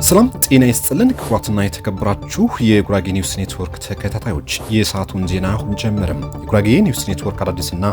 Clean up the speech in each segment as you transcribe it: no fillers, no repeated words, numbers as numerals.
ሰላም ጤና ይስጥልን ክቡራትና የተከበራችሁ የጉራጌ ኒውስ ኔትወርክ ተከታታዮች የሰዓቱን ዜና አሁን ጀመረም። የጉራጌ ኒውስ ኔትወርክ አዳዲስና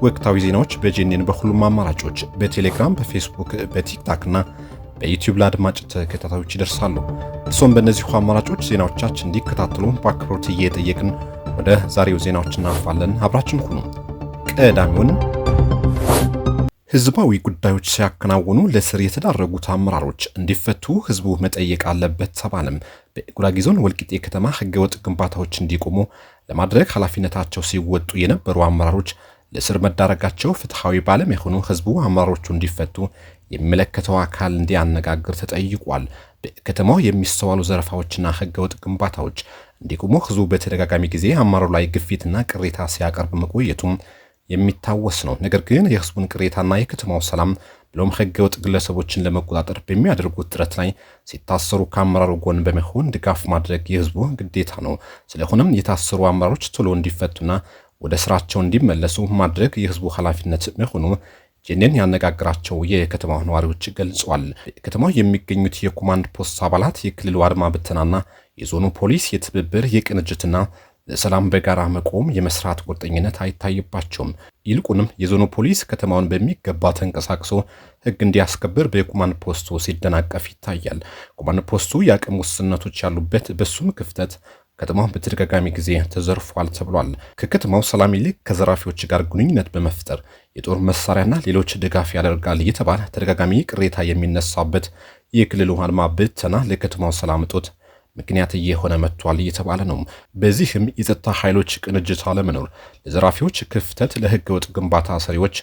ወቅታዊ ዜናዎች በጄኔን በሁሉም አማራጮች በቴሌግራም፣ በፌስቡክ፣ በቲክታክና በዩቲዩብ ለአድማጭ ተከታታዮች ይደርሳሉ። እርሶም በእነዚሁ አማራጮች ዜናዎቻችን እንዲከታተሉ በአክብሮት እየጠየቅን ወደ ዛሬው ዜናዎች እናልፋለን። አብራችን ሁኑ። ቀዳሚውን ህዝባዊ ጉዳዮች ሲያከናውኑ ለስር የተዳረጉት አመራሮች እንዲፈቱ ህዝቡ መጠየቅ አለበት ተባለም። በጉራጌ ዞን ወልቂጤ ከተማ ህገወጥ ግንባታዎች እንዲቆሙ ለማድረግ ኃላፊነታቸው ሲወጡ የነበሩ አመራሮች ለስር መዳረጋቸው ፍትሐዊ ባለመሆኑ ህዝቡ አመራሮቹ እንዲፈቱ የሚመለከተው አካል እንዲያነጋግር ተጠይቋል። በከተማው የሚስተዋሉ ዘረፋዎችና ህገወጥ ግንባታዎች እንዲቆሙ ህዝቡ በተደጋጋሚ ጊዜ አመራሩ ላይ ግፊትና ቅሬታ ሲያቀርብ መቆየቱም የሚታወስ ነው። ነገር ግን የህዝቡን ቅሬታና የከተማው ሰላም ብሎም ህገወጥ ግለሰቦችን ለመቆጣጠር በሚያደርጉት ጥረት ላይ ሲታሰሩ ከአመራሩ ጎን በመሆን ድጋፍ ማድረግ የህዝቡ ግዴታ ነው። ስለሆነም የታሰሩ አመራሮች ቶሎ እንዲፈቱና ወደ ስራቸው እንዲመለሱ ማድረግ የህዝቡ ኃላፊነት መሆኑ ጄኔን ያነጋግራቸው የከተማው ነዋሪዎች ገልጸዋል። በከተማው የሚገኙት የኮማንድ ፖስት አባላት የክልሉ አድማ ብተናና የዞኑ ፖሊስ የትብብር የቅንጅትና ለሰላም በጋራ መቆም የመስራት ቁርጠኝነት አይታይባቸውም። ይልቁንም የዞኑ ፖሊስ ከተማውን በሚገባ ተንቀሳቅሶ ህግ እንዲያስከብር በኮማንድ ፖስቱ ሲደናቀፍ ይታያል። ኮማንድ ፖስቱ የአቅም ውስንነቶች ያሉበት በሱም ክፍተት ከተማው በተደጋጋሚ ጊዜ ተዘርፏል ተብሏል። ከከተማው ሰላም ይልቅ ከዘራፊዎች ጋር ግንኙነት በመፍጠር የጦር መሳሪያና ሌሎች ድጋፍ ያደርጋል እየተባለ ተደጋጋሚ ቅሬታ የሚነሳበት የክልሉ አድማ ብተና ለከተማው ሰላም እጦት ምክንያት እየሆነ መጥቷል እየተባለ ነው። በዚህም የጸጥታ ኃይሎች ቅንጅት አለመኖር ለዘራፊዎች ክፍተት፣ ለህገ ወጥ ግንባታ ሰሪዎች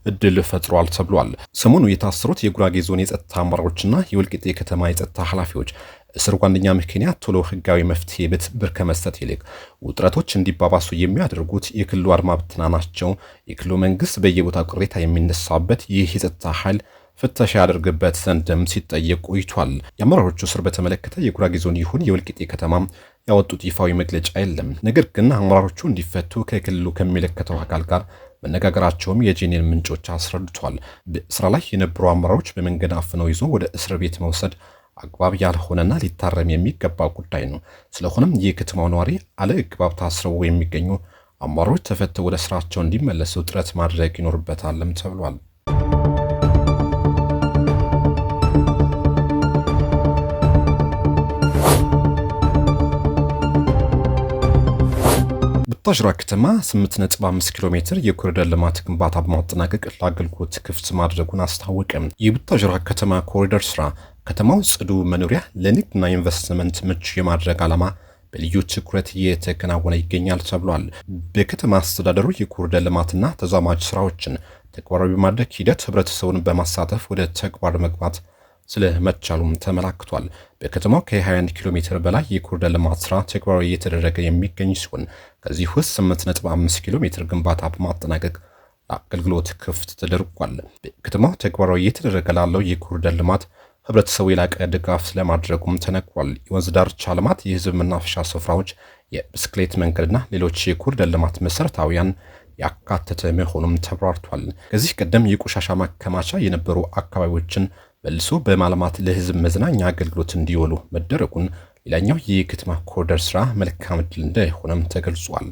እድል ፈጥሯል ተብሏል። ሰሞኑ የታሰሩት የጉራጌ ዞን የጸጥታ አመራሮችና የወልቂጤ ከተማ የጸጥታ ኃላፊዎች እስር ዋነኛ ምክንያት ቶሎ ህጋዊ መፍትሄ በትብብር ከመስጠት ይልቅ ውጥረቶች እንዲባባሱ የሚያደርጉት የክልሉ አድማ ብተና ናቸው። የክልሉ መንግስት በየቦታው ቅሬታ የሚነሳበት ይህ የጸጥታ ኃይል ፍተሻ ያደርግበት ዘንድም ሲጠየቅ ቆይቷል። የአመራሮቹ እስር በተመለከተ የጉራጌ ዞን ይሁን የወልቂጤ ከተማ ያወጡት ይፋዊ መግለጫ የለም። ነገር ግን አመራሮቹ እንዲፈቱ ከክልሉ ከሚመለከተው አካል ጋር መነጋገራቸውም የጄኔን ምንጮች አስረድቷል። በስራ ላይ የነበሩ አመራሮች በመንገድ አፍነው ይዞ ወደ እስር ቤት መውሰድ አግባብ ያልሆነና ሊታረም የሚገባ ጉዳይ ነው። ስለሆነም የከተማው ነዋሪ አለ አግባብ ታስረው የሚገኙ አመራሮች ተፈተው ወደ ስራቸው እንዲመለሱ ጥረት ማድረግ ይኖርበታልም ተብሏል። ቡታጅራ ከተማ 8.5 ኪሎ ሜትር የኮሪደር ልማት ግንባታ በማጠናቀቅ ለአገልግሎት ክፍት ማድረጉን አስታወቀ። የቡታጅራ ከተማ ኮሪደር ስራ ከተማው ጽዱ መኖሪያ ለንግድና ኢንቨስትመንት ምቹ የማድረግ ዓላማ በልዩ ትኩረት እየተከናወነ ይገኛል ተብሏል። በከተማ አስተዳደሩ የኮሪደር ልማትና ተዛማጅ ስራዎችን ተግባራዊ በማድረግ ሂደት ህብረተሰቡን በማሳተፍ ወደ ተግባር መግባት ስለመቻሉም ተመላክቷል። በከተማው ከ21 ኪሎ ሜትር በላይ የኮሪደር ልማት ስራ ተግባራዊ እየተደረገ የሚገኝ ሲሆን ከዚህ ውስጥ 8.5 ኪሎ ሜትር ግንባታ በማጠናቀቅ ለአገልግሎት ክፍት ተደርጓል። በከተማው ተግባራዊ እየተደረገ ላለው የኮሪደር ልማት ህብረተሰቡ የላቀ ድጋፍ ስለማድረጉም ተነግሯል። የወንዝ ዳርቻ ልማት፣ የህዝብ መናፈሻ ስፍራዎች፣ የብስክሌት መንገድና ሌሎች የኮሪደር ልማት መሰረታዊያን ያካተተ መሆኑም ተብራርቷል። ከዚህ ቀደም የቆሻሻ ማከማቻ የነበሩ አካባቢዎችን መልሶ በማልማት ለህዝብ መዝናኛ አገልግሎት እንዲውሉ መደረጉን ሌላኛው የከተማ ኮሪደር ስራ መልካም ዕድል እንደሆነም ተገልጿል።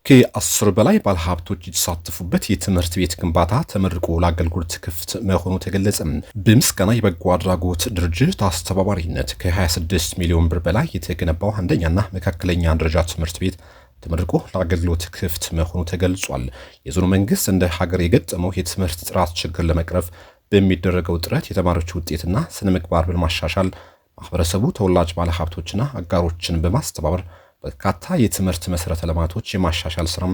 ከ10 በላይ ባለሀብቶች የተሳተፉበት የትምህርት ቤት ግንባታ ተመርቆ ለአገልግሎት ክፍት መሆኑ ተገለጸ። በምስጋና የበጎ አድራጎት ድርጅት አስተባባሪነት ከ26 ሚሊዮን ብር በላይ የተገነባው አንደኛና መካከለኛ ደረጃ ትምህርት ቤት ተመርቆ ለአገልግሎት ክፍት መሆኑ ተገልጿል። የዞኑ መንግስት እንደ ሀገር የገጠመው የትምህርት ጥራት ችግር ለመቅረፍ በሚደረገው ጥረት የተማሪዎች ውጤትና ስነ ምግባር በማሻሻል ማህበረሰቡ ተወላጅ ባለሀብቶችና አጋሮችን በማስተባበር በርካታ የትምህርት መሰረተ ልማቶች የማሻሻል ስራም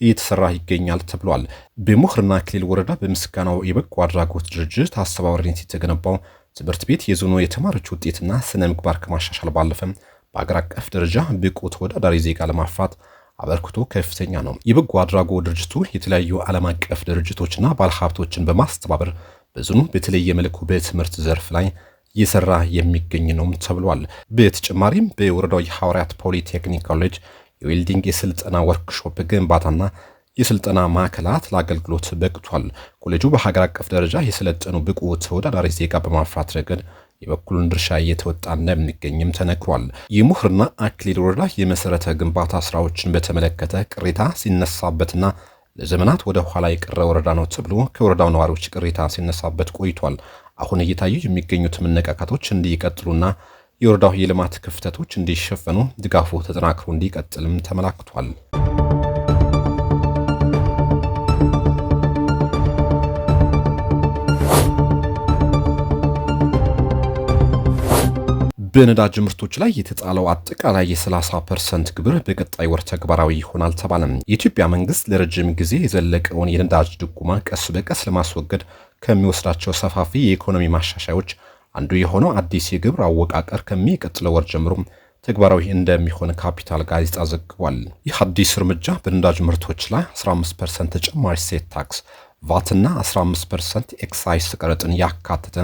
እየተሰራ ይገኛል ተብሏል። በሙህርና ክልል ወረዳ በምስጋናው የበጎ አድራጎት ድርጅት አስተባባሪነት የተገነባው ትምህርት ቤት የዞኑ የተማሪዎች ውጤትና ስነ ምግባር ከማሻሻል ባለፈ በአገር አቀፍ ደረጃ ብቁ ተወዳዳሪ ዜጋ ለማፍራት አበርክቶ ከፍተኛ ነው። የበጎ አድራጎት ድርጅቱ የተለያዩ ዓለም አቀፍ ድርጅቶችና ባለሀብቶችን በማስተባበር በዞኑ በተለየ መልኩ በትምህርት ዘርፍ ላይ እየሰራ የሚገኝ ነው ተብሏል። በተጨማሪም በወረዳው የሐዋርያት ፖሊቴክኒክ ኮሌጅ የዌልዲንግ የስልጠና ወርክሾፕ ግንባታና የስልጠና ማዕከላት ለአገልግሎት በቅቷል። ኮሌጁ በሀገር አቀፍ ደረጃ የሰለጠኑ ብቁ ተወዳዳሪ ዜጋ በማፍራት ረገድ የበኩሉን ድርሻ እየተወጣ እንደሚገኝም ተነግሯል። የሙህርና አክሊል ወረዳ የመሰረተ ግንባታ ስራዎችን በተመለከተ ቅሬታ ሲነሳበትና ለዘመናት ወደ ኋላ የቀረ ወረዳ ነው ተብሎ ከወረዳው ነዋሪዎች ቅሬታ ሲነሳበት ቆይቷል። አሁን እየታዩ የሚገኙት መነቃቃቶች እንዲቀጥሉና የወረዳው የልማት ክፍተቶች እንዲሸፈኑ ድጋፉ ተጠናክሮ እንዲቀጥልም ተመላክቷል። በነዳጅ ምርቶች ላይ የተጣለው አጠቃላይ የ30% ግብር በቀጣይ ወር ተግባራዊ ይሆናል ተባለም። የኢትዮጵያ መንግስት ለረጅም ጊዜ የዘለቀውን የነዳጅ ድጎማ ቀስ በቀስ ለማስወገድ ከሚወስዳቸው ሰፋፊ የኢኮኖሚ ማሻሻዮች አንዱ የሆነው አዲስ የግብር አወቃቀር ከሚቀጥለው ወር ጀምሮ ተግባራዊ እንደሚሆን ካፒታል ጋዜጣ ዘግቧል። ይህ አዲስ እርምጃ በነዳጅ ምርቶች ላይ 15% ተጨማሪ ሴት ታክስ፣ ቫትና 15% ኤክሳይዝ ቀረጥን ያካተተ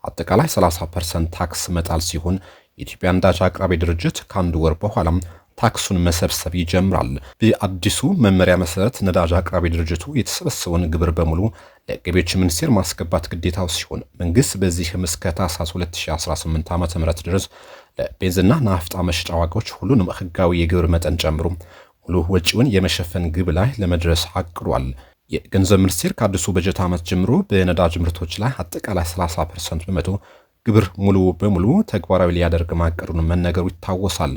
አጠቃላይ 30% ታክስ መጣል ሲሆን የኢትዮጵያ ነዳጅ አቅራቢ ድርጅት ከአንድ ወር በኋላም ታክሱን መሰብሰብ ይጀምራል። በአዲሱ መመሪያ መሰረት ነዳጅ አቅራቢ ድርጅቱ የተሰበሰበውን ግብር በሙሉ ለገቢዎች ሚኒስቴር ማስገባት ግዴታው ሲሆን መንግስት በዚህም እስከ ታህሳስ 2018 ዓ.ም ድረስ ለቤንዚንና ናፍጣ መሸጫ ዋጋዎች ሁሉንም ህጋዊ የግብር መጠን ጨምሮ ሙሉ ወጪውን የመሸፈን ግብ ላይ ለመድረስ አቅዷል። የገንዘብ ሚኒስቴር ከአዲሱ በጀት ዓመት ጀምሮ በነዳጅ ምርቶች ላይ አጠቃላይ 30% በመቶ ግብር ሙሉ በሙሉ ተግባራዊ ሊያደርግ ማቀዱን መነገሩ ይታወሳል።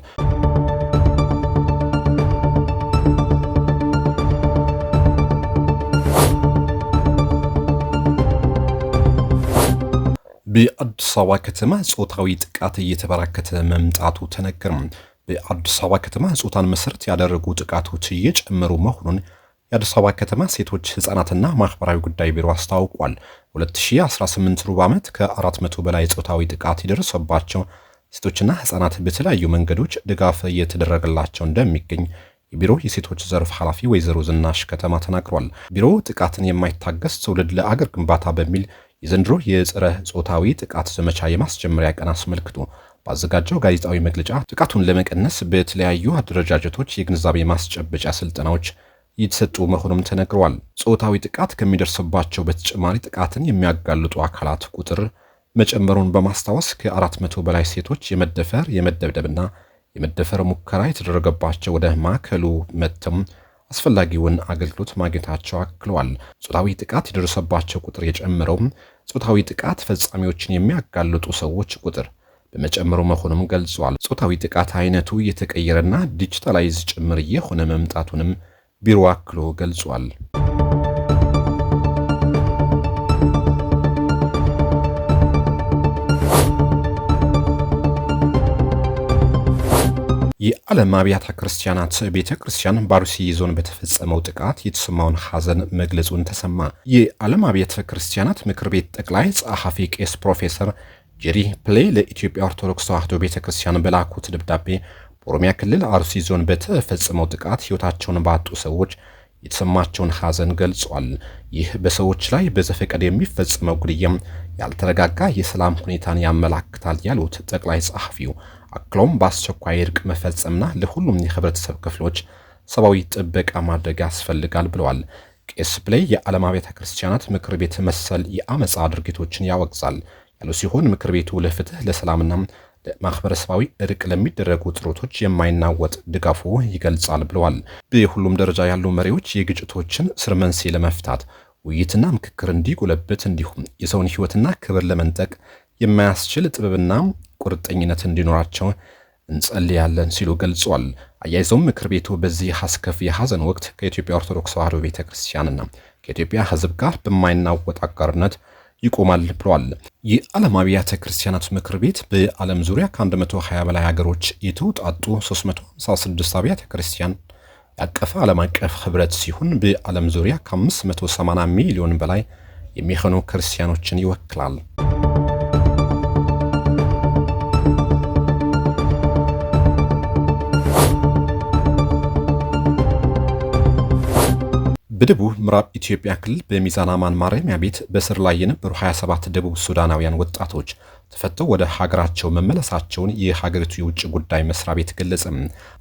በአዲስ አበባ ከተማ ጾታዊ ጥቃት እየተበራከተ መምጣቱ ተነገረ። በአዲስ አበባ ከተማ ጾታን መሰረት ያደረጉ ጥቃቶች እየጨመሩ መሆኑን የአዲስ አበባ ከተማ ሴቶች ህፃናትና ማህበራዊ ጉዳይ ቢሮ አስታውቋል። 2018 ሩብ ዓመት ከ400 በላይ ጾታዊ ጥቃት የደረሰባቸው ሴቶችና ህፃናት በተለያዩ መንገዶች ድጋፍ እየተደረገላቸው እንደሚገኝ የቢሮ የሴቶች ዘርፍ ኃላፊ ወይዘሮ ዝናሽ ከተማ ተናግሯል። ቢሮ ጥቃትን የማይታገስ ትውልድ ለአገር ግንባታ በሚል የዘንድሮ የጸረ ጾታዊ ጥቃት ዘመቻ የማስጀመሪያ ቀን አስመልክቶ ባዘጋጀው ጋዜጣዊ መግለጫ ጥቃቱን ለመቀነስ በተለያዩ አደረጃጀቶች የግንዛቤ ማስጨበጫ ስልጠናዎች እየተሰጡ መሆኑም ተነግሯል። ጾታዊ ጥቃት ከሚደርስባቸው በተጨማሪ ጥቃትን የሚያጋልጡ አካላት ቁጥር መጨመሩን በማስታወስ ከ400 በላይ ሴቶች የመደፈር የመደብደብና የመደፈር ሙከራ የተደረገባቸው ወደ ማዕከሉ መጥተው አስፈላጊውን አገልግሎት ማግኘታቸው አክለዋል። ጾታዊ ጥቃት የደረሰባቸው ቁጥር የጨመረው ጾታዊ ጥቃት ፈጻሚዎችን የሚያጋልጡ ሰዎች ቁጥር በመጨመሩ መሆኑም ገልጿል። ጾታዊ ጥቃት አይነቱ እየተቀየረና ዲጂታላይዝ ጭምር የሆነ መምጣቱንም ቢሮ አክሎ ገልጿል። የዓለም አብያተ ክርስቲያናት ቤተ ክርስቲያን በአርሲ ዞን በተፈጸመው ጥቃት የተሰማውን ሐዘን መግለጹን ተሰማ። የዓለም አብያተ ክርስቲያናት ምክር ቤት ጠቅላይ ጸሐፊ ቄስ ፕሮፌሰር ጄሪ ፕሌይ ለኢትዮጵያ ኦርቶዶክስ ተዋሕዶ ቤተ ክርስቲያን በላኩት ደብዳቤ በኦሮሚያ ክልል አርሲ ዞን በተፈጸመው ጥቃት ሕይወታቸውን ባጡ ሰዎች የተሰማቸውን ሐዘን ገልጿል። ይህ በሰዎች ላይ በዘፈቀድ የሚፈጸመው ግድያም ያልተረጋጋ የሰላም ሁኔታን ያመላክታል ያሉት ጠቅላይ ጸሐፊው አክሎም በአስቸኳይ እርቅ መፈጸምና ለሁሉም የህብረተሰብ ክፍሎች ሰብአዊ ጥበቃ ማድረግ ያስፈልጋል ብለዋል። ቄስ ፕሌይ የዓለም አብያተ ክርስቲያናት ምክር ቤት መሰል የአመፃ ድርጊቶችን ያወግዛል ያሉ ሲሆን ምክር ቤቱ ለፍትህ ለሰላምና ለማህበረሰባዊ እርቅ ለሚደረጉ ጥረቶች የማይናወጥ ድጋፉ ይገልጻል ብለዋል። በሁሉም ደረጃ ያሉ መሪዎች የግጭቶችን ስር መንስኤ ለመፍታት ውይይትና ምክክር እንዲጎለብት እንዲሁም የሰውን ህይወትና ክብር ለመንጠቅ የማያስችል ጥበብና ቁርጠኝነት እንዲኖራቸው እንጸልያለን ሲሉ ገልጿል። አያይዘውም ምክር ቤቱ በዚህ አስከፊ የሐዘን ወቅት ከኢትዮጵያ ኦርቶዶክስ ተዋሕዶ ቤተክርስቲያንና ከኢትዮጵያ ህዝብ ጋር በማይናወጥ አጋርነት ይቆማል ብለዋል። የዓለም አብያተ ክርስቲያናት ምክር ቤት በዓለም ዙሪያ ከ120 በላይ ሀገሮች የተውጣጡ 356 አብያተ ክርስቲያን ያቀፈ ዓለም አቀፍ ህብረት ሲሆን በዓለም ዙሪያ ከ580 ሚሊዮን በላይ የሚሆኑ ክርስቲያኖችን ይወክላል። በደቡብ ምዕራብ ኢትዮጵያ ክልል በሚዛን አማን ማረሚያ ቤት በስር ላይ የነበሩ 27 ደቡብ ሱዳናውያን ወጣቶች ተፈተው ወደ ሀገራቸው መመለሳቸውን የሀገሪቱ የውጭ ጉዳይ መስሪያ ቤት ገለጸ።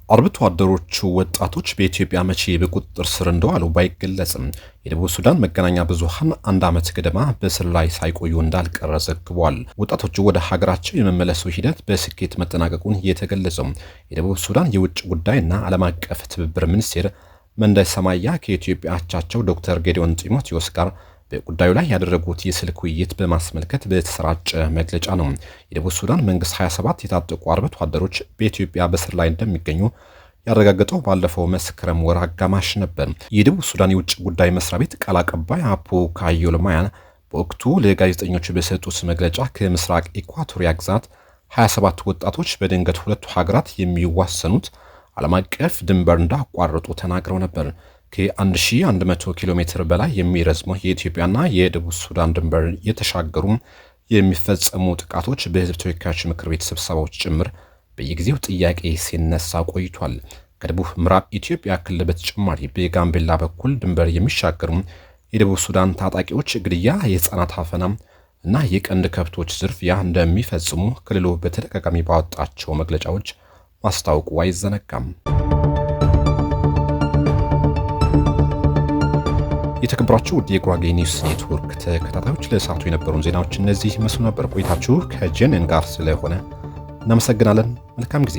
አርብቶ አደሮቹ ወጣቶች በኢትዮጵያ መቼ በቁጥጥር ስር እንደዋሉ ባይገለጽም የደቡብ ሱዳን መገናኛ ብዙሃን 1 ዓመት ገደማ በእስር ላይ ሳይቆዩ እንዳልቀረ ዘግቧል። ወጣቶቹ ወደ ሀገራቸው የመመለሱ ሂደት በስኬት መጠናቀቁን የተገለጸው የደቡብ ሱዳን የውጭ ጉዳይና ዓለም አቀፍ ትብብር ሚኒስቴር መንዳይ ሰማያ ከኢትዮጵያ አቻቸው ዶክተር ጌዲዮን ጢሞቴዎስ ጋር በጉዳዩ ላይ ያደረጉት የስልክ ውይይት በማስመልከት በተሰራጨ መግለጫ ነው። የደቡብ ሱዳን መንግስት 27 የታጠቁ አርብቶ አደሮች በኢትዮጵያ በእስር ላይ እንደሚገኙ ያረጋገጠው ባለፈው መስከረም ወር አጋማሽ ነበር። የደቡብ ሱዳን የውጭ ጉዳይ መስሪያ ቤት ቃል አቀባይ አፖ ካዮልማያን በወቅቱ ለጋዜጠኞች በሰጡት መግለጫ ከምስራቅ ኢኳቶሪያ ግዛት 27 ወጣቶች በድንገት ሁለቱ ሀገራት የሚዋሰኑት ዓለም አቀፍ ድንበር እንዳቋረጡ ተናግረው ነበር። ከ1100 ኪሎ ሜትር በላይ የሚረዝመው የኢትዮጵያና የደቡብ ሱዳን ድንበር የተሻገሩ የሚፈጸሙ ጥቃቶች በሕዝብ ተወካዮች ምክር ቤት ስብሰባዎች ጭምር በየጊዜው ጥያቄ ሲነሳ ቆይቷል። ከደቡብ ምዕራብ ኢትዮጵያ ክልል በተጨማሪ በጋምቤላ በኩል ድንበር የሚሻገሩ የደቡብ ሱዳን ታጣቂዎች ግድያ፣ የህፃናት አፈና እና የቀንድ ከብቶች ዝርፊያ እንደሚፈጽሙ ክልሉ በተደጋጋሚ ባወጣቸው መግለጫዎች ማስታወቁ አይዘነጋም። የተከበራችሁ ውድ የጉራጌ ኒውስ ኔትወርክ ተከታታዮች ለሰዓቱ የነበሩን ዜናዎች እነዚህ መስሉ ነበር። ቆይታችሁ ከጄኔን ጋር ስለሆነ እናመሰግናለን። መልካም ጊዜ